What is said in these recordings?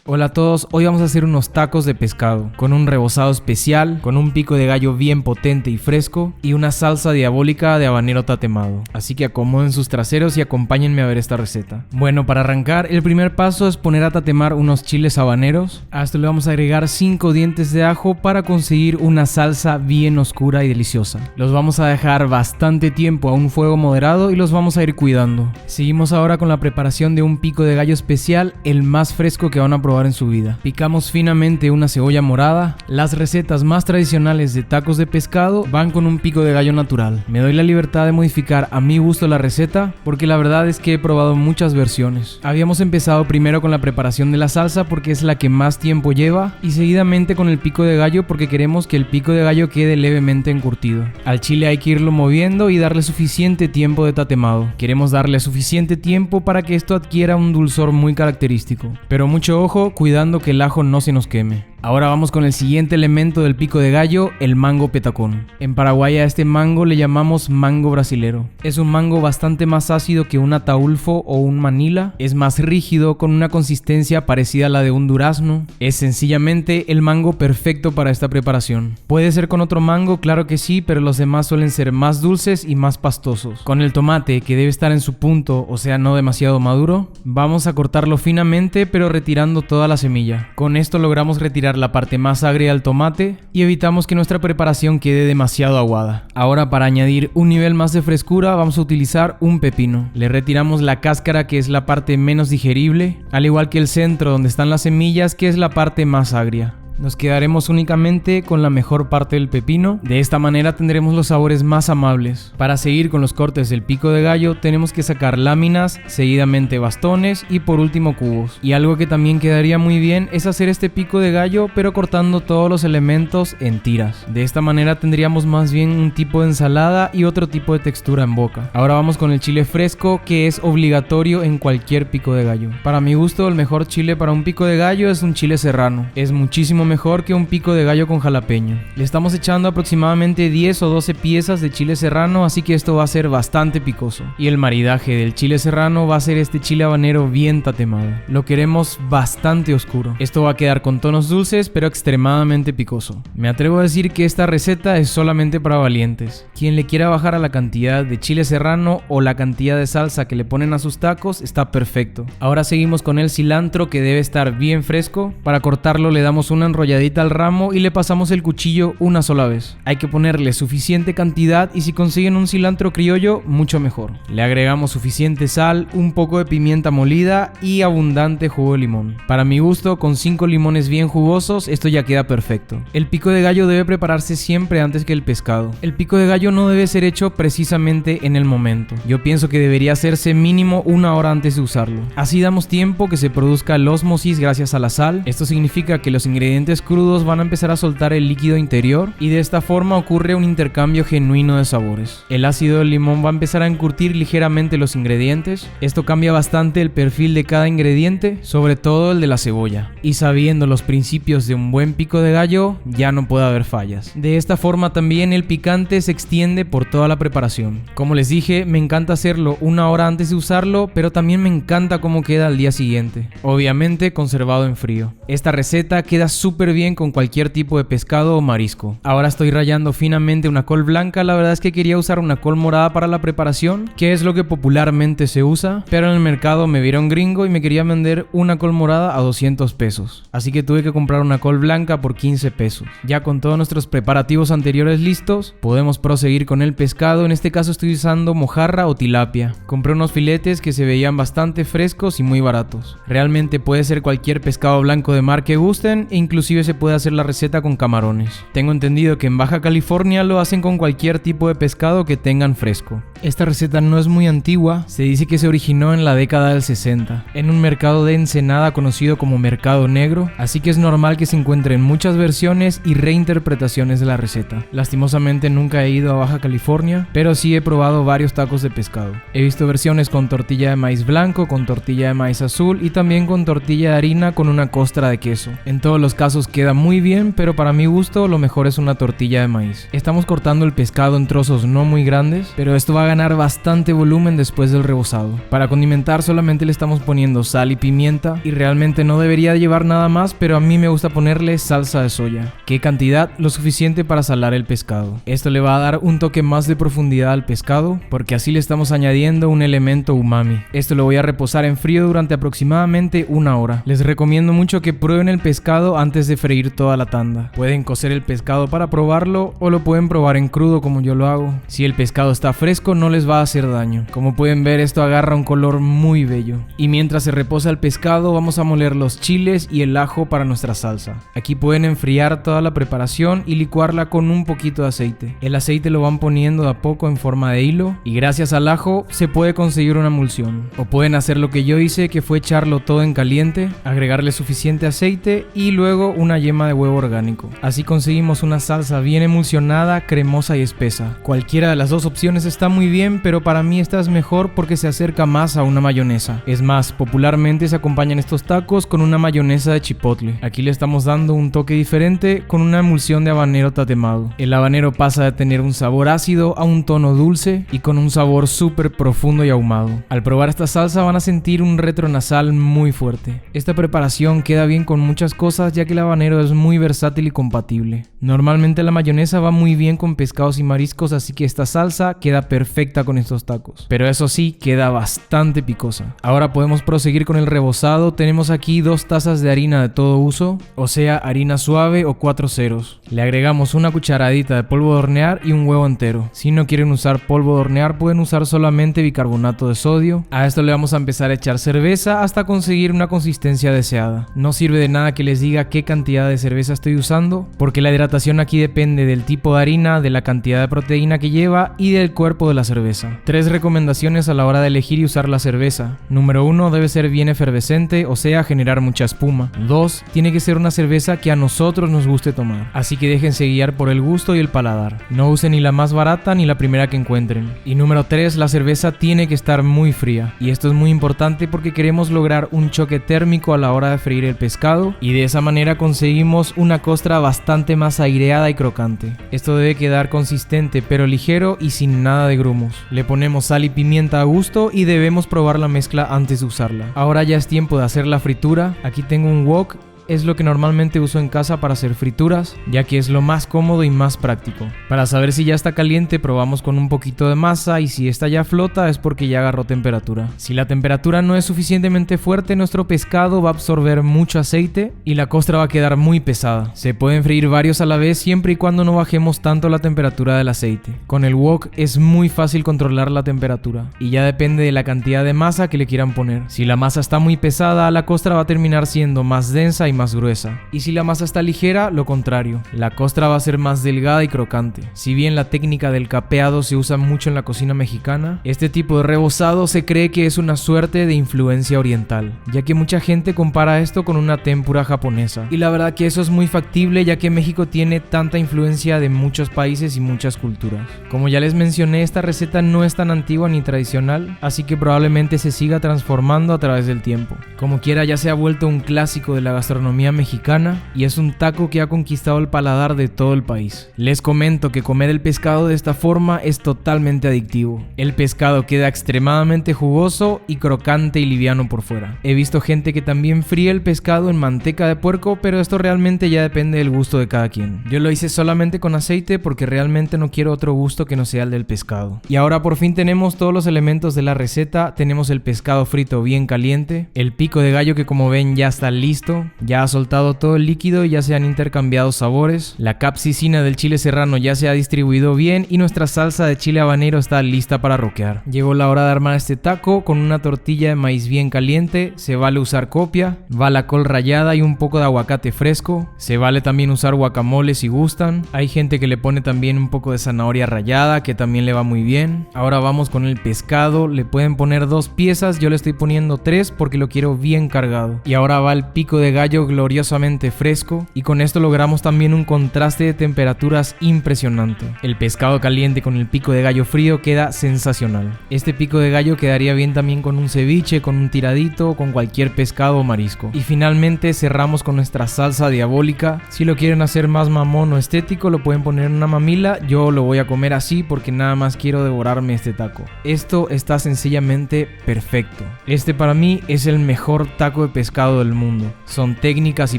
Hola a todos, hoy vamos a hacer unos tacos de pescado con un rebozado especial, con un pico de gallo bien potente y fresco y una salsa diabólica de habanero tatemado. Así que acomoden sus traseros y acompáñenme a ver esta receta. Bueno, para arrancar, el primer paso es poner a tatemar unos chiles habaneros. A esto le vamos a agregar 5 dientes de ajo para conseguir una salsa bien oscura y deliciosa. Los vamos a dejar bastante tiempo a un fuego moderado y los vamos a ir cuidando. Seguimos ahora con la preparación de un pico de gallo especial, el más fresco que van a probar en su vida. Picamos finamente una cebolla morada. Las recetas más tradicionales de tacos de pescado van con un pico de gallo natural. Me doy la libertad de modificar a mi gusto la receta porque la verdad es que he probado muchas versiones. Habíamos empezado primero con la preparación de la salsa porque es la que más tiempo lleva y seguidamente con el pico de gallo porque queremos que el pico de gallo quede levemente encurtido. Al chile hay que irlo moviendo y darle suficiente tiempo de tatemado. Queremos darle suficiente tiempo para que esto adquiera un dulzor muy característico. Pero mucho ojo, cuidando que el ajo no se nos queme. Ahora vamos con el siguiente elemento del pico de gallo, el mango petacón. En Paraguay a este mango le llamamos mango brasilero. Es un mango bastante más ácido que un ataulfo o un manila. Es más rígido, con una consistencia parecida a la de un durazno. Es sencillamente el mango perfecto para esta preparación. Puede ser con otro mango, claro que sí, pero los demás suelen ser más dulces y más pastosos. Con el tomate, que debe estar en su punto, o sea no demasiado maduro, vamos a cortarlo finamente pero retirando toda la semilla. Con esto logramos retirar la parte más agria del tomate y evitamos que nuestra preparación quede demasiado aguada. Ahora, para añadir un nivel más de frescura, vamos a utilizar un pepino. Le retiramos la cáscara, que es la parte menos digerible, al igual que el centro donde están las semillas, que es la parte más agria. Nos quedaremos únicamente con la mejor parte del pepino. De esta manera tendremos los sabores más amables. Para seguir con los cortes del pico de gallo tenemos que sacar láminas, seguidamente bastones y por último cubos. Y algo que también quedaría muy bien es hacer este pico de gallo pero cortando todos los elementos en tiras. De esta manera tendríamos más bien un tipo de ensalada y otro tipo de textura en boca. Ahora vamos con el chile fresco, que es obligatorio en cualquier pico de gallo. Para mi gusto, el mejor chile para un pico de gallo es un chile serrano. Es muchísimo mejor que un pico de gallo con jalapeño. Le estamos echando aproximadamente 10 o 12 piezas de chile serrano, así que esto va a ser bastante picoso. Y el maridaje del chile serrano va a ser este chile habanero bien tatemado. Lo queremos bastante oscuro. Esto va a quedar con tonos dulces pero extremadamente picoso. Me atrevo a decir que esta receta es solamente para valientes. Quien le quiera bajar a la cantidad de chile serrano o la cantidad de salsa que le ponen a sus tacos está perfecto. Ahora seguimos con el cilantro, que debe estar bien fresco. Para cortarlo le damos una enrolladita al ramo y le pasamos el cuchillo una sola vez. Hay que ponerle suficiente cantidad y si consiguen un cilantro criollo, mucho mejor. Le agregamos suficiente sal, un poco de pimienta molida y abundante jugo de limón. Para mi gusto, con 5 limones bien jugosos, esto ya queda perfecto. El pico de gallo debe prepararse siempre antes que el pescado. El pico de gallo no debe ser hecho precisamente en el momento. Yo pienso que debería hacerse mínimo 1 hora antes de usarlo. Así damos tiempo que se produzca el ósmosis gracias a la sal. Esto significa que los ingredientes crudos van a empezar a soltar el líquido interior y de esta forma ocurre un intercambio genuino de sabores. El ácido del limón va a empezar a encurtir ligeramente los ingredientes. Esto cambia bastante el perfil de cada ingrediente, sobre todo el de la cebolla. Y sabiendo los principios de un buen pico de gallo, ya no puede haber fallas. De esta forma también el picante se extiende por toda la preparación. Como les dije, me encanta hacerlo 1 hora antes de usarlo, pero también me encanta cómo queda al día siguiente. Obviamente conservado en frío. Esta receta queda súper bien con cualquier tipo de pescado o marisco. Ahora estoy rallando finamente una col blanca. La verdad es que quería usar una col morada para la preparación, que es lo que popularmente se usa, pero en el mercado me vieron gringo y me querían vender una col morada a 200 pesos. Así que tuve que comprar una col blanca por 15 pesos. Ya con todos nuestros preparativos anteriores listos, podemos proseguir con el pescado. En este caso estoy usando mojarra o tilapia. Compré unos filetes que se veían bastante frescos y muy baratos. Realmente puede ser cualquier pescado blanco de mar que gusten e inclusive se puede hacer la receta con camarones. Tengo entendido que en Baja California lo hacen con cualquier tipo de pescado que tengan fresco. Esta receta no es muy antigua, se dice que se originó en la década del 60, en un mercado de Ensenada conocido como Mercado Negro, así que es normal que se encuentren muchas versiones y reinterpretaciones de la receta. Lastimosamente nunca he ido a Baja California, pero sí he probado varios tacos de pescado. He visto versiones con tortilla de maíz blanco, con tortilla de maíz azul y también con tortilla de harina con una costra de queso. En todos los casos casos queda muy bien, pero para mi gusto lo mejor es una tortilla de maíz. Estamos cortando el pescado en trozos no muy grandes, pero esto va a ganar bastante volumen después del rebozado. Para condimentar solamente le estamos poniendo sal y pimienta, y realmente no debería llevar nada más, pero a mí me gusta ponerle salsa de soya. ¿Qué cantidad? Lo suficiente para salar el pescado. Esto le va a dar un toque más de profundidad al pescado, porque así le estamos añadiendo un elemento umami. Esto lo voy a reposar en frío durante aproximadamente 1 hora. Les recomiendo mucho que prueben el pescado antes de freír toda la tanda. Pueden cocer el pescado para probarlo o lo pueden probar en crudo como yo lo hago. Si el pescado está fresco no les va a hacer daño. Como pueden ver, esto agarra un color muy bello. Y mientras se reposa el pescado vamos a moler los chiles y el ajo para nuestra salsa. Aquí pueden enfriar toda la preparación y licuarla con un poquito de aceite. El aceite lo van poniendo de a poco en forma de hilo y gracias al ajo se puede conseguir una emulsión. O pueden hacer lo que yo hice, que fue echarlo todo en caliente, agregarle suficiente aceite y luego una yema de huevo orgánico. Así conseguimos una salsa bien emulsionada, cremosa y espesa. Cualquiera de las dos opciones está muy bien, pero para mí esta es mejor porque se acerca más a una mayonesa. Es más, popularmente se acompañan estos tacos con una mayonesa de chipotle. Aquí le estamos dando un toque diferente con una emulsión de habanero tatemado. El habanero pasa de tener un sabor ácido a un tono dulce y con un sabor súper profundo y ahumado. Al probar esta salsa van a sentir un retronasal muy fuerte. Esta preparación queda bien con muchas cosas ya que el habanero es muy versátil y compatible. Normalmente la mayonesa va muy bien con pescados y mariscos, así que esta salsa queda perfecta con estos tacos. Pero eso sí, queda bastante picosa. Ahora podemos proseguir con el rebozado. Tenemos aquí 2 tazas de harina de todo uso, o sea, harina suave o 4 ceros. Le agregamos una cucharadita de polvo de hornear y un huevo entero. Si no quieren usar polvo de hornear, pueden usar solamente bicarbonato de sodio. A esto le vamos a empezar a echar cerveza hasta conseguir una consistencia deseada. No sirve de nada que les diga qué cantidad de cerveza estoy usando, porque la hidratación aquí depende del tipo de harina, de la cantidad de proteína que lleva y del cuerpo de la cerveza. 3 recomendaciones a la hora de elegir y usar la cerveza. Número 1, debe ser bien efervescente, o sea, generar mucha espuma. 2, tiene que ser una cerveza que a nosotros nos guste tomar. Así que déjense guiar por el gusto y el paladar. No usen ni la más barata ni la primera que encuentren. Y número 3, la cerveza tiene que estar muy fría. Y esto es muy importante porque queremos lograr un choque térmico a la hora de freír el pescado y de esa manera conseguimos una costra bastante más aireada y crocante. Esto debe quedar consistente pero ligero y sin nada de grumos. Le ponemos sal y pimienta a gusto y debemos probar la mezcla antes de usarla. Ahora ya es tiempo de hacer la fritura. Aquí tengo un wok. Es lo que normalmente uso en casa para hacer frituras, ya que es lo más cómodo y más práctico. Para saber si ya está caliente, probamos con un poquito de masa y si esta ya flota es porque ya agarró temperatura. Si la temperatura no es suficientemente fuerte, nuestro pescado va a absorber mucho aceite y la costra va a quedar muy pesada. Se pueden freír varios a la vez siempre y cuando no bajemos tanto la temperatura del aceite. Con el wok es muy fácil controlar la temperatura y ya depende de la cantidad de masa que le quieran poner. Si la masa está muy pesada, la costra va a terminar siendo más densa y más gruesa. Y si la masa está ligera, lo contrario. La costra va a ser más delgada y crocante. Si bien la técnica del capeado se usa mucho en la cocina mexicana, este tipo de rebozado se cree que es una suerte de influencia oriental, ya que mucha gente compara esto con una tempura japonesa. Y la verdad que eso es muy factible, ya que México tiene tanta influencia de muchos países y muchas culturas. Como ya les mencioné, esta receta no es tan antigua ni tradicional, así que probablemente se siga transformando a través del tiempo. Como quiera, ya se ha vuelto un clásico de la gastronomía mexicana y es un taco que ha conquistado el paladar de todo el país. Les comento que comer el pescado de esta forma es totalmente adictivo. El pescado queda extremadamente jugoso y crocante y liviano por fuera. He visto gente que también fríe el pescado en manteca de puerco, pero esto realmente ya depende del gusto de cada quien. Yo lo hice solamente con aceite porque realmente no quiero otro gusto que no sea el del pescado. Y ahora por fin tenemos todos los elementos de la receta. Tenemos el pescado frito bien caliente, el pico de gallo que como ven ya está listo, ya ha soltado todo el líquido y ya se han intercambiado sabores. La capsicina del chile serrano ya se ha distribuido bien y nuestra salsa de chile habanero está lista para roquear. Llegó la hora de armar este taco con una tortilla de maíz bien caliente. Se vale usar copia, va la col rallada y un poco de aguacate fresco. Se vale también usar guacamole si gustan. Hay gente que le pone también un poco de zanahoria rallada que también le va muy bien. Ahora vamos con el pescado. Le pueden poner 2 piezas, yo le estoy poniendo 3 porque lo quiero bien cargado. Y ahora va el pico de gallo frío gloriosamente fresco, y con esto logramos también un contraste de temperaturas impresionante. El pescado caliente con el pico de gallo frío queda sensacional. Este pico de gallo quedaría bien también con un ceviche, con un tiradito, con cualquier pescado o marisco. Y finalmente cerramos con nuestra salsa diabólica. Si lo quieren hacer más mamón o estético, lo pueden poner en una mamila. Yo lo voy a comer así porque nada más quiero devorarme este taco. Esto está sencillamente perfecto. Este para mí es el mejor taco de pescado del mundo. Son técnicas y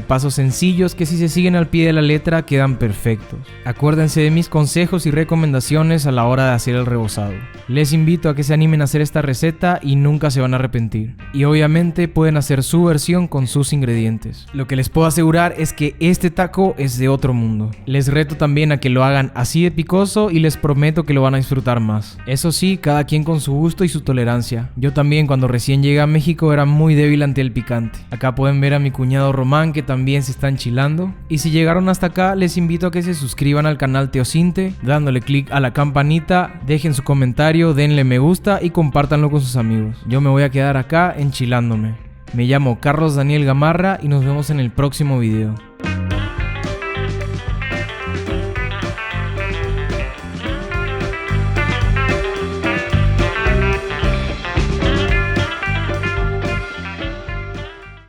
pasos sencillos que si se siguen al pie de la letra quedan perfectos. Acuérdense de mis consejos y recomendaciones a la hora de hacer el rebozado. Les invito a que se animen a hacer esta receta y nunca se van a arrepentir. Y obviamente pueden hacer su versión con sus ingredientes. Lo que les puedo asegurar es que este taco es de otro mundo. Les reto también a que lo hagan así de picoso y les prometo que lo van a disfrutar más. Eso sí, cada quien con su gusto y su tolerancia. Yo también cuando recién llegué a México era muy débil ante el picante. Acá pueden ver a mi cuñado Román que también se está enchilando. Y si llegaron hasta acá, les invito a que se suscriban al canal Teocinte, dándole click a la campanita, dejen su comentario, denle me gusta y compártanlo con sus amigos. Yo me voy a quedar acá enchilándome. Me llamo Carlos Daniel Gamarra y nos vemos en el próximo video.